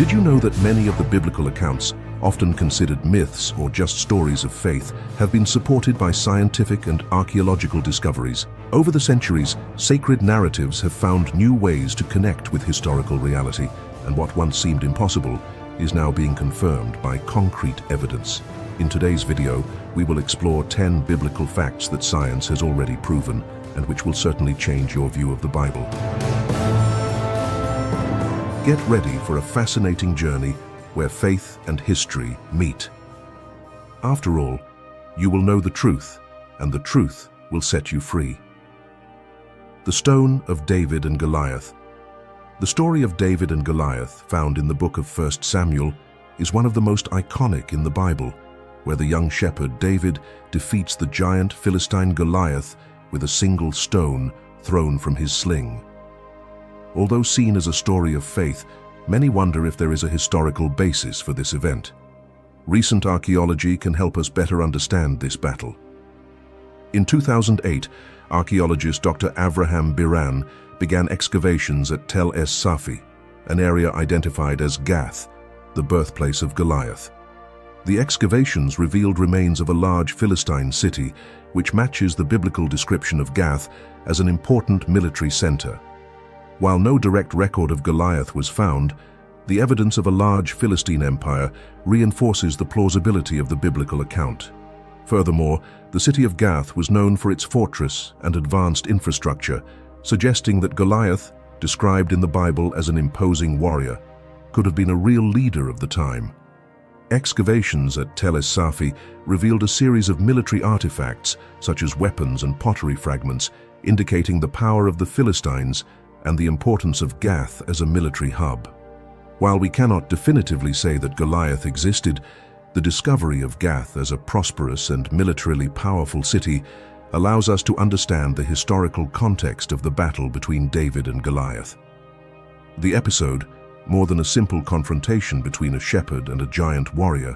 Did you know that many of the biblical accounts, often considered myths or just stories of faith, have been supported by scientific and archaeological discoveries? Over the centuries, sacred narratives have found new ways to connect with historical reality, and what once seemed impossible is now being confirmed by concrete evidence. In today's video, we will explore 10 biblical facts that science has already proven, and which will certainly change your view of the Bible. Get ready for a fascinating journey where faith and history meet. After all, you will know the truth, and the truth will set you free. The Stone of David and Goliath. The story of David and Goliath, found in the book of 1 Samuel, is one of the most iconic in the Bible, where the young shepherd David defeats the giant Philistine Goliath with a single stone thrown from his sling. Although seen as a story of faith, many wonder if there is a historical basis for this event. Recent archaeology can help us better understand this battle. In 2008, archaeologist Dr. Avraham Biran began excavations at Tel Es Safi, an area identified as Gath, the birthplace of Goliath. The excavations revealed remains of a large Philistine city, which matches the biblical description of Gath as an important military center. While no direct record of Goliath was found, the evidence of a large Philistine empire reinforces the plausibility of the biblical account. Furthermore, the city of Gath was known for its fortress and advanced infrastructure, suggesting that Goliath, described in the Bible as an imposing warrior, could have been a real leader of the time. Excavations at Tel Es Safi revealed a series of military artifacts, such as weapons and pottery fragments, indicating the power of the Philistines and the importance of Gath as a military hub. While we cannot definitively say that Goliath existed, the discovery of Gath as a prosperous and militarily powerful city allows us to understand the historical context of the battle between David and Goliath. The episode, more than a simple confrontation between a shepherd and a giant warrior,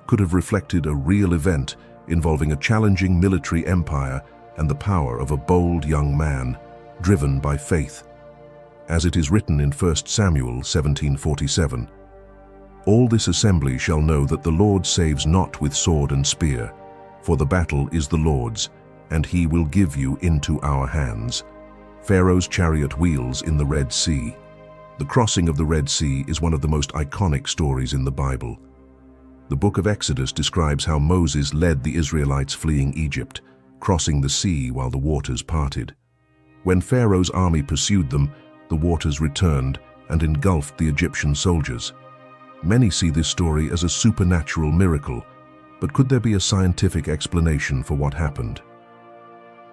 could have reflected a real event involving a challenging military empire and the power of a bold young man, driven by faith. As it is written in 1 Samuel 17:47, "All this assembly shall know that the Lord saves not with sword and spear, for the battle is the Lord's, and he will give you into our hands." Pharaoh's chariot wheels in the Red Sea. The crossing of the Red Sea is one of the most iconic stories in the Bible. The book of Exodus describes how Moses led the Israelites fleeing Egypt, crossing the sea while the waters parted. When Pharaoh's army pursued them, the waters returned and engulfed the Egyptian soldiers. Many see this story as a supernatural miracle, but could there be a scientific explanation for what happened?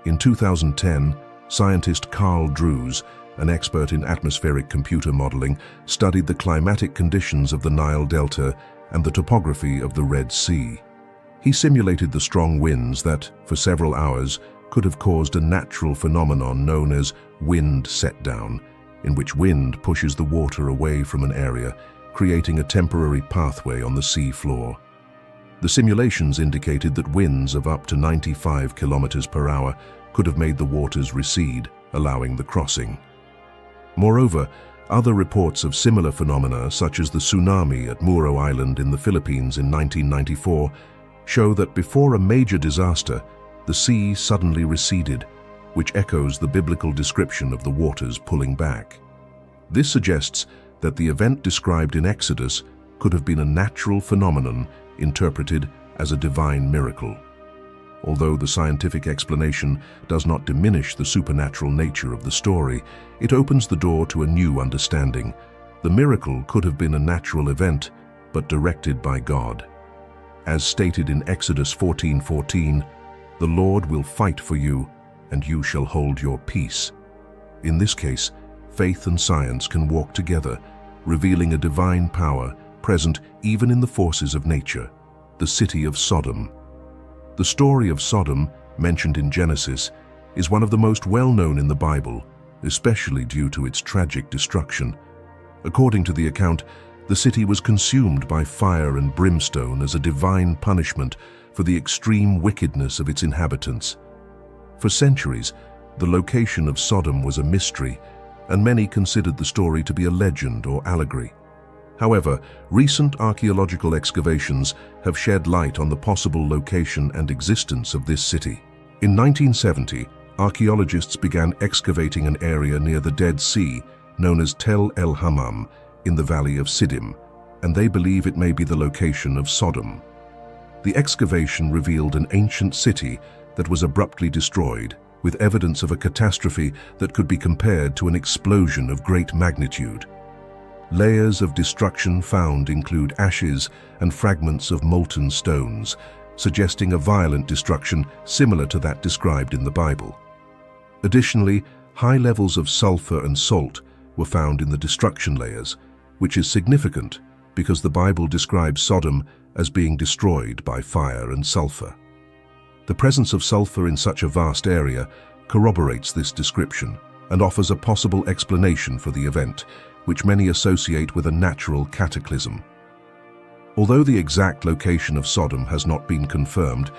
In 2010, scientist Carl Drews, an expert in atmospheric computer modeling, studied the climatic conditions of the Nile Delta and the topography of the Red Sea. He simulated the strong winds that, for several hours, could have caused a natural phenomenon known as wind set-down, in which wind pushes the water away from an area, creating a temporary pathway on the sea floor. The simulations indicated that winds of up to 95 kilometers per hour could have made the waters recede, allowing the crossing. Moreover, other reports of similar phenomena, such as the tsunami at Muro Island in the Philippines in 1994, show that before a major disaster, the sea suddenly receded, which echoes the biblical description of the waters pulling back. This suggests that the event described in Exodus could have been a natural phenomenon interpreted as a divine miracle. Although the scientific explanation does not diminish the supernatural nature of the story, it opens the door to a new understanding. The miracle could have been a natural event, but directed by God. As stated in Exodus 14:14, "The Lord will fight for you, and you shall hold your peace." In this case, faith and science can walk together, revealing a divine power present even in the forces of nature. The city of Sodom. The story of Sodom, mentioned in Genesis, is one of the most well-known in the Bible, especially due to its tragic destruction. According to the account, the city was consumed by fire and brimstone as a divine punishment for the extreme wickedness of its inhabitants. For centuries, the location of Sodom was a mystery, and many considered the story to be a legend or allegory. However, recent archaeological excavations have shed light on the possible location and existence of this city. In 1970, archaeologists began excavating an area near the Dead Sea known as Tel El Hammam in the valley of Siddim, and they believe it may be the location of Sodom. The excavation revealed an ancient city that was abruptly destroyed, with evidence of a catastrophe that could be compared to an explosion of great magnitude. Layers of destruction found include ashes and fragments of molten stones, suggesting a violent destruction similar to that described in the Bible. Additionally, high levels of sulfur and salt were found in the destruction layers, which is significant because the Bible describes Sodom as being destroyed by fire and sulfur. The presence of sulfur in such a vast area corroborates this description and offers a possible explanation for the event, which many associate with a natural cataclysm. Although the exact location of Sodom has not been confirmed,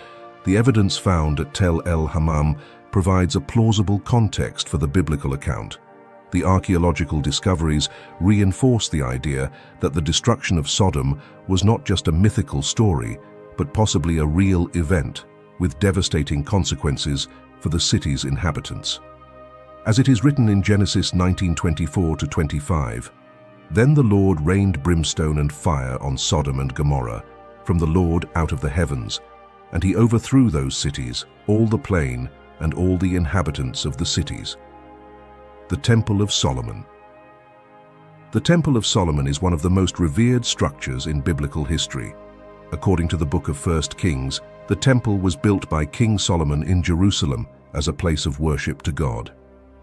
the evidence found at Tel El Hammam provides a plausible context for the biblical account. The archaeological discoveries reinforce the idea that the destruction of Sodom was not just a mythical story, but possibly a real event with devastating consequences for the city's inhabitants. As it is written in Genesis 19:24-25, "Then the Lord rained brimstone and fire on Sodom and Gomorrah from the Lord out of the heavens, and he overthrew those cities, all the plain, and all the inhabitants of the cities." The Temple of Solomon. The Temple of Solomon is one of the most revered structures in biblical history. According to the book of 1 Kings, the temple was built by King Solomon in Jerusalem as a place of worship to God.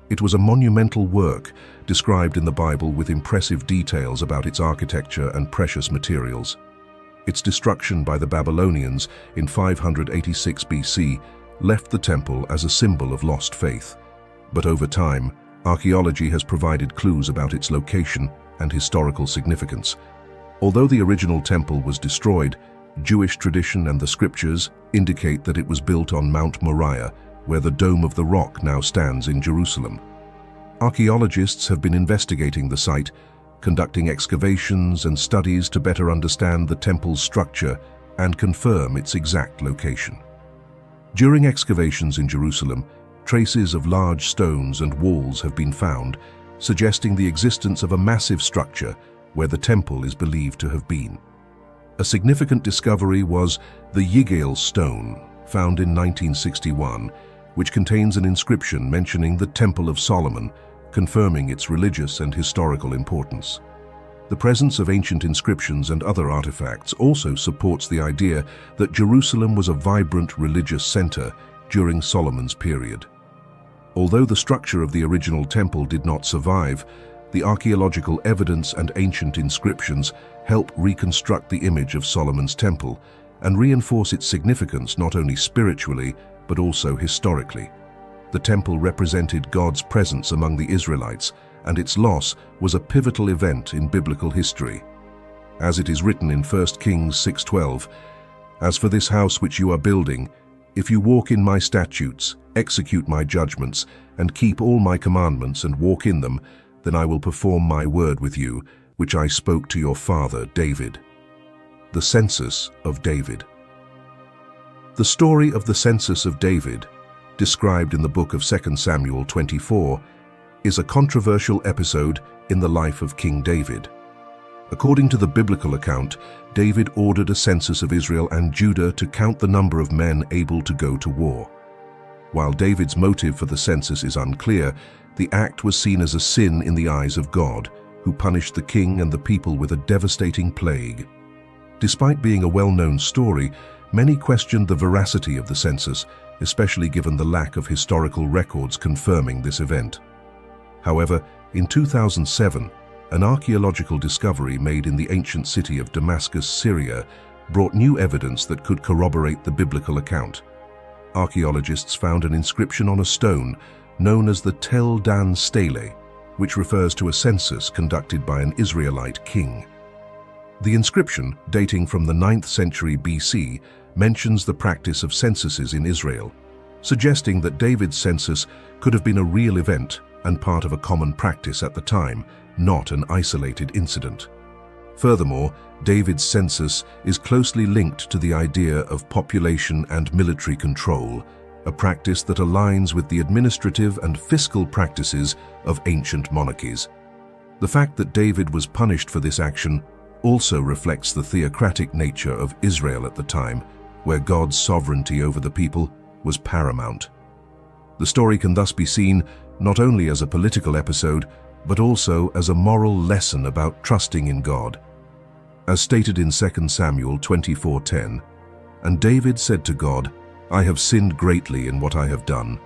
It was a monumental work described in the Bible with impressive details about its architecture and precious materials. Its destruction by the Babylonians in 586 BC left the temple as a symbol of lost faith. But over time, archaeology has provided clues about its location and historical significance. Although the original temple was destroyed, Jewish tradition and the scriptures indicate that it was built on Mount Moriah, where the Dome of the Rock now stands in Jerusalem. Archaeologists have been investigating the site, conducting excavations and studies to better understand the temple's structure and confirm its exact location. During excavations in Jerusalem, traces of large stones and walls have been found, suggesting the existence of a massive structure where the temple is believed to have been. A significant discovery was the Yigel stone, found in 1961, which contains an inscription mentioning the Temple of Solomon, confirming its religious and historical importance. The presence of ancient inscriptions and other artifacts also supports the idea that Jerusalem was a vibrant religious center during Solomon's period. Although the structure of the original temple did not survive, the archaeological evidence and ancient inscriptions help reconstruct the image of Solomon's temple and reinforce its significance not only spiritually but also historically. The temple represented God's presence among the Israelites, and its loss was a pivotal event in biblical history. As it is written in 1 Kings 6:12, "As for this house which you are building, if you walk in my statutes, execute my judgments, and keep all my commandments and walk in them, then I will perform my word with you, which I spoke to your father David." The census of David. The story of the census of David, described in the book of 2 Samuel 24, is a controversial episode in the life of King David. According to the biblical account, David ordered a census of Israel and Judah to count the number of men able to go to war. While David's motive for the census is unclear, the act was seen as a sin in the eyes of God, who punished the king and the people with a devastating plague. Despite being a well-known story, many questioned the veracity of the census, especially given the lack of historical records confirming this event. However, in 2007, an archaeological discovery made in the ancient city of Damascus, Syria, brought new evidence that could corroborate the biblical account. Archaeologists found an inscription on a stone known as the Tel Dan Stele, which refers to a census conducted by an Israelite king. The inscription, dating from the 9th century BC, mentions the practice of censuses in Israel, suggesting that David's census could have been a real event and part of a common practice at the time, not an isolated incident. Furthermore, David's census is closely linked to the idea of population and military control, a practice that aligns with the administrative and fiscal practices of ancient monarchies. The fact that David was punished for this action also reflects the theocratic nature of Israel at the time, where God's sovereignty over the people was paramount. The story can thus be seen not only as a political episode, but also as a moral lesson about trusting in God. As stated in 2 Samuel 24:10, "And David said to God, I have sinned greatly in what I have done.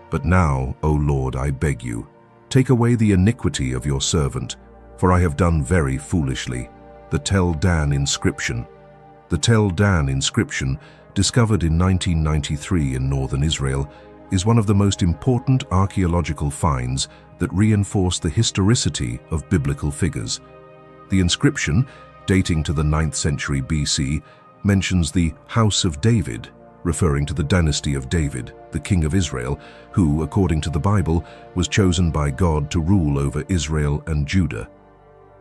But now, O Lord, I beg you, take away the iniquity of your servant, for I have done very foolishly." The Tel Dan inscription. The Tel Dan inscription, discovered in 1993 in northern Israel, is one of the most important archaeological finds that reinforce the historicity of biblical figures. The inscription, dating to the 9th century BC, mentions the House of David, referring to the dynasty of David, the king of Israel, who, according to the Bible, was chosen by God to rule over Israel and Judah.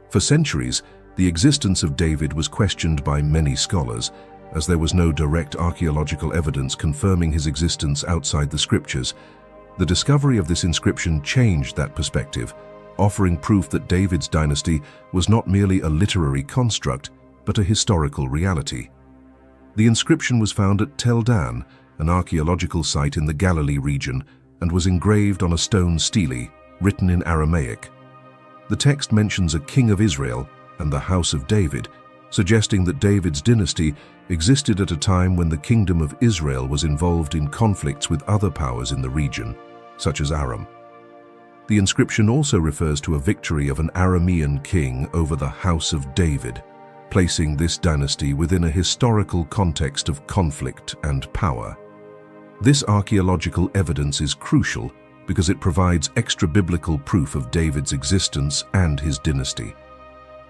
For centuries, the existence of David was questioned by many scholars, as there was no direct archaeological evidence confirming his existence outside the scriptures. The discovery of this inscription changed that perspective, offering proof that David's dynasty was not merely a literary construct, but a historical reality. The inscription was found at Tel Dan, an archaeological site in the Galilee region, and was engraved on a stone stele, written in Aramaic. The text mentions a king of Israel and the House of David, suggesting that David's dynasty existed at a time when the kingdom of Israel was involved in conflicts with other powers in the region, such as Aram. The inscription also refers to a victory of an Aramean king over the House of David, placing this dynasty within a historical context of conflict and power. This archaeological evidence is crucial because it provides extra-biblical proof of David's existence and his dynasty.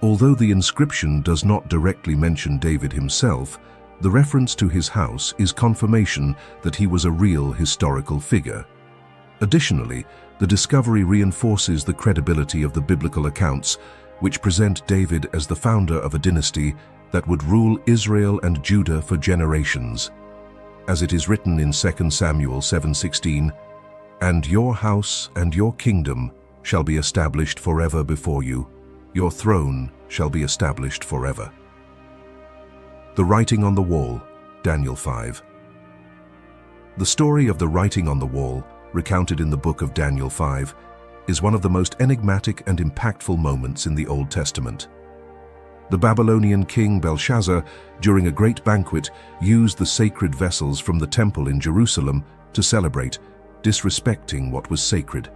Although the inscription does not directly mention David himself, the reference to his house is confirmation that he was a real historical figure. Additionally, the discovery reinforces the credibility of the biblical accounts, which present David as the founder of a dynasty that would rule Israel and Judah for generations. As it is written in 2 Samuel 7:16, "And your house and your kingdom shall be established forever before you. Your throne shall be established forever." The writing on the wall, Daniel 5. The story of the writing on the wall, recounted in the book of Daniel 5, is one of the most enigmatic and impactful moments in the Old Testament. The Babylonian king Belshazzar, during a great banquet, used the sacred vessels from the temple in Jerusalem to celebrate, disrespecting what was sacred.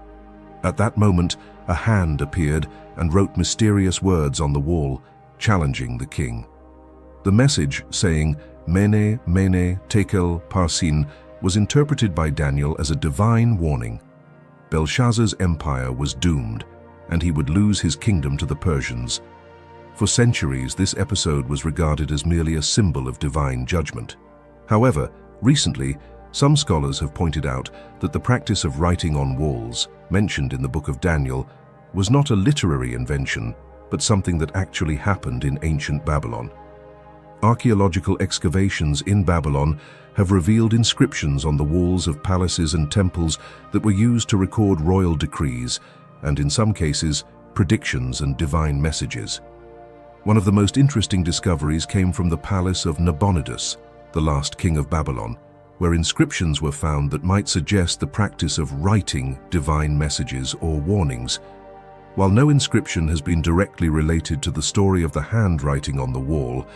At that moment, a hand appeared and wrote mysterious words on the wall, challenging the king. The message, saying, "Mene, Mene, Tekel, Parsin," was interpreted by Daniel as a divine warning. Belshazzar's empire was doomed, and he would lose his kingdom to the Persians. For centuries, this episode was regarded as merely a symbol of divine judgment. However, recently, some scholars have pointed out that the practice of writing on walls, mentioned in the book of Daniel, was not a literary invention, but something that actually happened in ancient Babylon. Archaeological excavations in Babylon have revealed inscriptions on the walls of palaces and temples that were used to record royal decrees, and in some cases, predictions and divine messages. One of the most interesting discoveries came from the palace of Nabonidus, the last king of Babylon, where inscriptions were found that might suggest the practice of writing divine messages or warnings. While no inscription has been directly related to the story of the handwriting on the wall,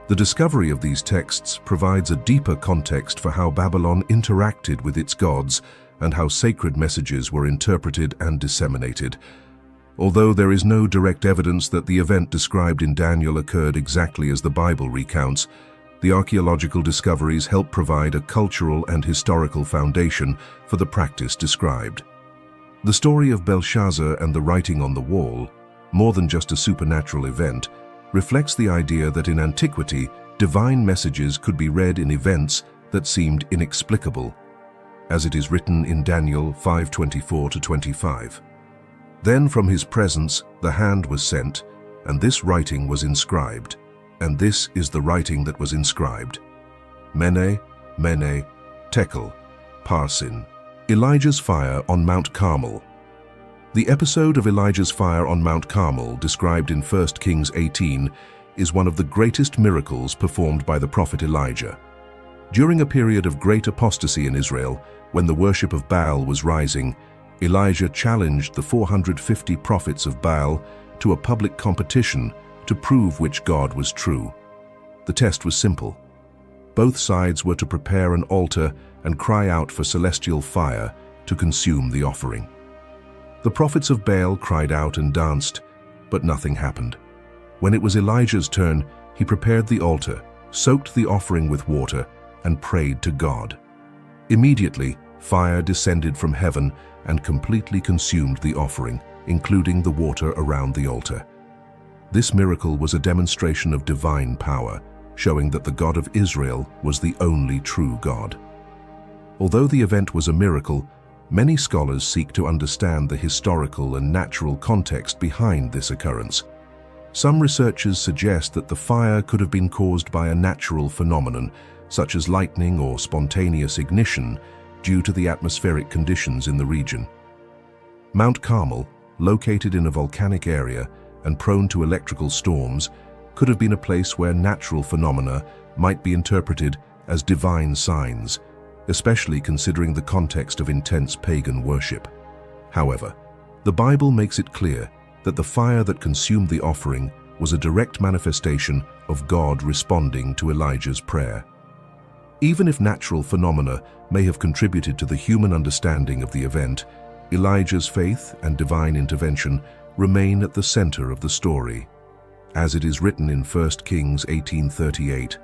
the discovery of these texts provides a deeper context for how Babylon interacted with its gods and how sacred messages were interpreted and disseminated. Although there is no direct evidence that the event described in Daniel occurred exactly as the Bible recounts, the archaeological discoveries help provide a cultural and historical foundation for the practice described. The story of Belshazzar and the writing on the wall, more than just a supernatural event, reflects the idea that in antiquity, divine messages could be read in events that seemed inexplicable, as it is written in Daniel 5:24-25. Then from his presence the hand was sent, and this writing was inscribed. And this is the writing that was inscribed. Mene, Mene, Tekel, Parsin. Elijah's fire on Mount Carmel. The episode of Elijah's fire on Mount Carmel, described in 1 Kings 18, is one of the greatest miracles performed by the prophet Elijah. During a period of great apostasy in Israel, when the worship of Baal was rising, Elijah challenged the 450 prophets of Baal to a public competition to prove which God was true. The test was simple. Both sides were to prepare an altar and cry out for celestial fire to consume the offering. The prophets of Baal cried out and danced, but nothing happened. When it was Elijah's turn, he prepared the altar, soaked the offering with water, and prayed to God. Immediately, fire descended from heaven and completely consumed the offering, including the water around the altar. This miracle was a demonstration of divine power, showing that the God of Israel was the only true God. Although the event was a miracle, many scholars seek to understand the historical and natural context behind this occurrence. Some researchers suggest that the fire could have been caused by a natural phenomenon, such as lightning or spontaneous ignition, due to the atmospheric conditions in the region. Mount Carmel, located in a volcanic area and prone to electrical storms, could have been a place where natural phenomena might be interpreted as divine signs, especially considering the context of intense pagan worship. However, the Bible makes it clear that the fire that consumed the offering was a direct manifestation of God responding to Elijah's prayer. Even if natural phenomena may have contributed to the human understanding of the event, Elijah's faith and divine intervention remain at the center of the story. As it is written in 1 Kings 18:38,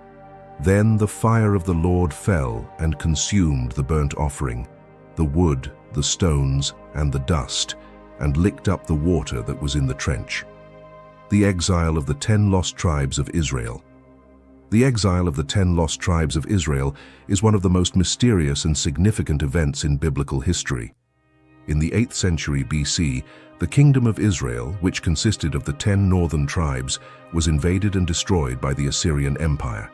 "Then the fire of the Lord fell and consumed the burnt offering, the wood, the stones, and the dust, and licked up the water that was in the trench." The exile of the 10 lost tribes of Israel. The exile of the 10 lost tribes of Israel is one of the most mysterious and significant events in biblical history. In the 8th century BC, the kingdom of Israel, which consisted of the 10 northern tribes, was invaded and destroyed by the Assyrian Empire.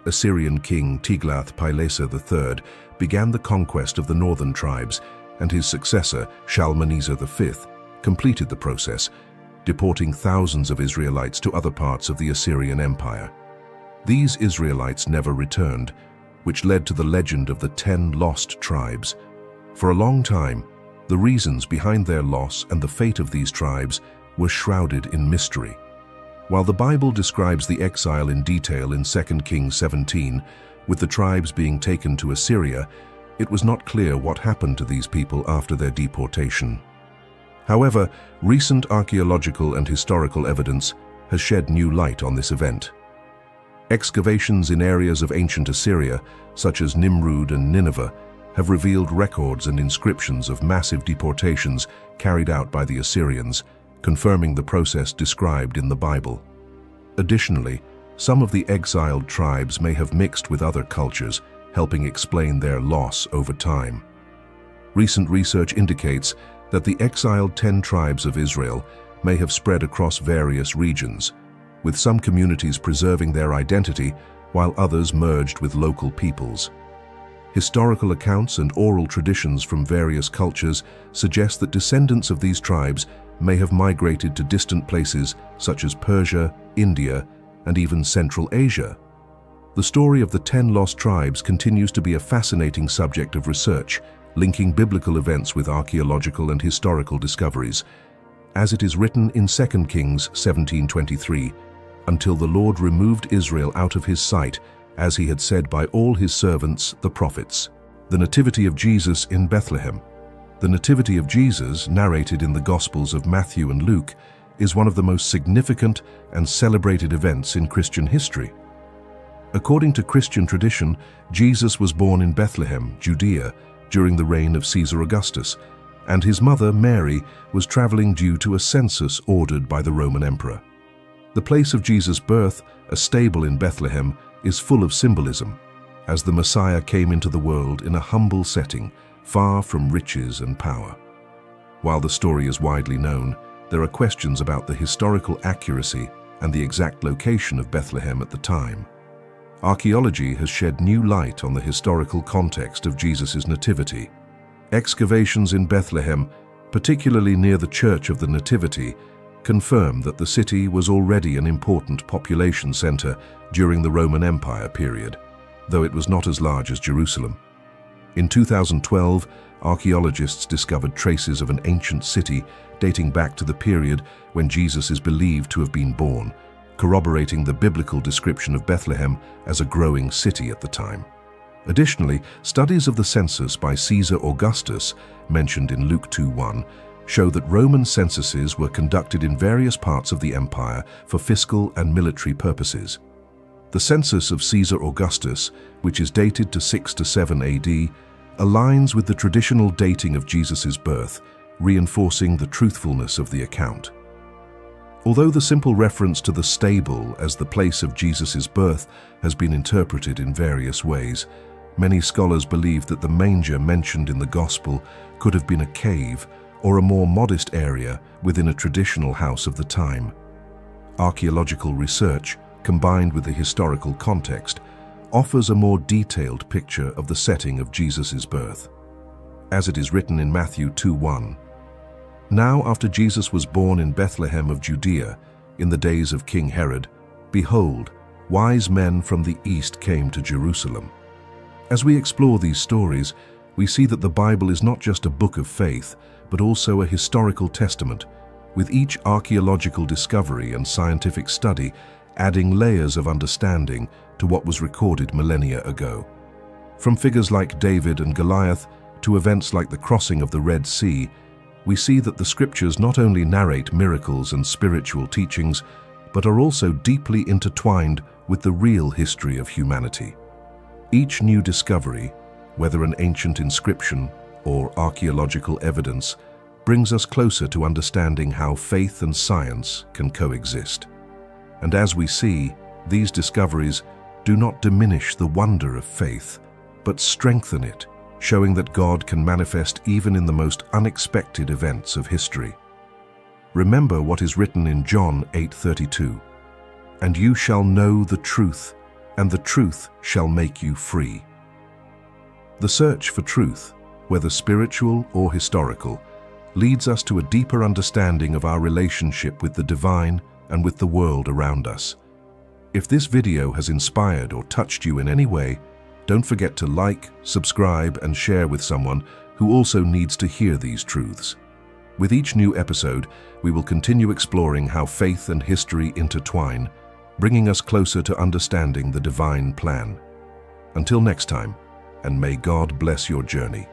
Assyrian king Tiglath-Pileser III began the conquest of the northern tribes, and his successor, Shalmaneser V, completed the process, deporting thousands of Israelites to other parts of the Assyrian Empire. These Israelites never returned, which led to the legend of the 10 lost tribes. For a long time, the reasons behind their loss and the fate of these tribes were shrouded in mystery. While the Bible describes the exile in detail in 2 Kings 17, with the tribes being taken to Assyria, it was not clear what happened to these people after their deportation. However, recent archaeological and historical evidence has shed new light on this event. Excavations in areas of ancient Assyria, such as Nimrud and Nineveh, have revealed records and inscriptions of massive deportations carried out by the Assyrians, confirming the process described in the Bible. Additionally, some of the exiled tribes may have mixed with other cultures, helping explain their loss over time. Recent research indicates that the exiled 10 tribes of Israel may have spread across various regions, with some communities preserving their identity while others merged with local peoples. Historical accounts and oral traditions from various cultures suggest that descendants of these tribes may have migrated to distant places such as Persia, India, and even Central Asia. The story of the 10 lost tribes continues to be a fascinating subject of research, linking biblical events with archaeological and historical discoveries. As it is written in 2 Kings 17:23, "Until the Lord removed Israel out of his sight, as he had said by all his servants, the prophets." The Nativity of Jesus in Bethlehem. The Nativity of Jesus, narrated in the Gospels of Matthew and Luke, is one of the most significant and celebrated events in Christian history. According to Christian tradition, Jesus was born in Bethlehem, Judea, during the reign of Caesar Augustus, and his mother, Mary, was traveling due to a census ordered by the Roman emperor. The place of Jesus' birth, a stable in Bethlehem, is full of symbolism, as the Messiah came into the world in a humble setting, far from riches and power. While the story is widely known, there are questions about the historical accuracy and the exact location of Bethlehem at the time. Archaeology has shed new light on the historical context of Jesus' nativity. Excavations in Bethlehem, particularly near the Church of the Nativity, confirm that the city was already an important population center during the Roman Empire period, though it was not as large as Jerusalem. In 2012, archaeologists discovered traces of an ancient city dating back to the period when Jesus is believed to have been born, corroborating the biblical description of Bethlehem as a growing city at the time. Additionally, studies of the census by Caesar Augustus, mentioned in Luke 2:1, show that Roman censuses were conducted in various parts of the empire for fiscal and military purposes. The census of Caesar Augustus, which is dated to 6 to 7 AD, aligns with the traditional dating of Jesus' birth, reinforcing the truthfulness of the account. Although the simple reference to the stable as the place of Jesus' birth has been interpreted in various ways, many scholars believe that the manger mentioned in the Gospel could have been a cave or a more modest area within a traditional house of the time. Archaeological research, combined with the historical context, offers a more detailed picture of the setting of Jesus' birth. As it is written in Matthew 2:1, "Now after Jesus was born in Bethlehem of Judea, in the days of King Herod, behold, wise men from the east came to Jerusalem." As we explore these stories, we see that the Bible is not just a book of faith, but also a historical testament, with each archaeological discovery and scientific study adding layers of understanding to what was recorded millennia ago. From figures like David and Goliath to events like the crossing of the Red Sea, we see that the scriptures not only narrate miracles and spiritual teachings, but are also deeply intertwined with the real history of humanity. Each new discovery, whether an ancient inscription or archaeological evidence, brings us closer to understanding how faith and science can coexist. And as we see, these discoveries do not diminish the wonder of faith, but strengthen it, showing that God can manifest even in the most unexpected events of history. Remember what is written in John 8:32, "And you shall know the truth, and the truth shall make you free." The search for truth, whether spiritual or historical, leads us to a deeper understanding of our relationship with the divine and with the world around us. If this video has inspired or touched you in any way, don't forget to like, subscribe, and share with someone who also needs to hear these truths. With each new episode, we will continue exploring how faith and history intertwine, bringing us closer to understanding the divine plan. Until next time, and may God bless your journey.